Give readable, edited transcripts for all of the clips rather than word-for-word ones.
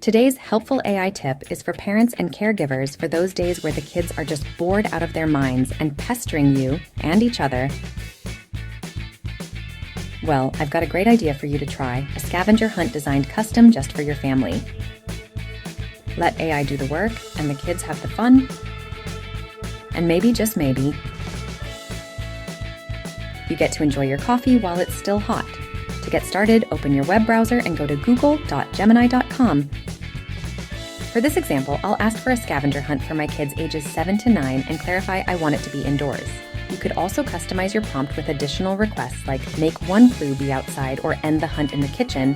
Today's helpful AI tip is for parents and caregivers for those days where the kids are just bored out of their minds and pestering you and each other. Well, I've got a great idea for you to try, a scavenger hunt designed custom just for your family. Let AI do the work, and the kids have the fun. And maybe, just maybe, you get to enjoy your coffee while it's still hot. To get started, open your web browser and go to google.gemini.com. For this example, I'll ask for a scavenger hunt for my kids ages 7 to 9 and clarify I want it to be indoors. You could also customize your prompt with additional requests like make one clue be outside or end the hunt in the kitchen.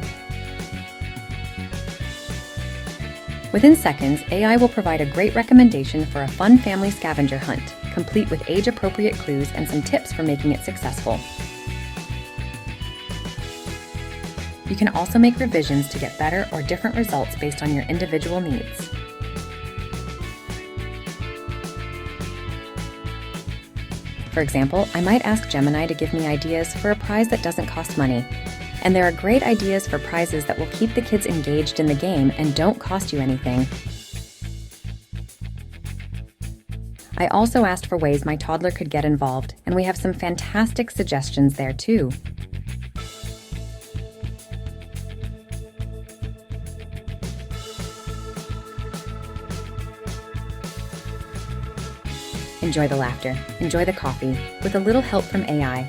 Within seconds, AI will provide a great recommendation for a fun family scavenger hunt, complete with age-appropriate clues and some tips for making it successful. You can also make revisions to get better or different results based on your individual needs. For example, I might ask Gemini to give me ideas for a prize that doesn't cost money. And there are great ideas for prizes that will keep the kids engaged in the game and don't cost you anything. I also asked for ways my toddler could get involved, and we have some fantastic suggestions there too. Enjoy the laughter, enjoy the coffee, with a little help from AI.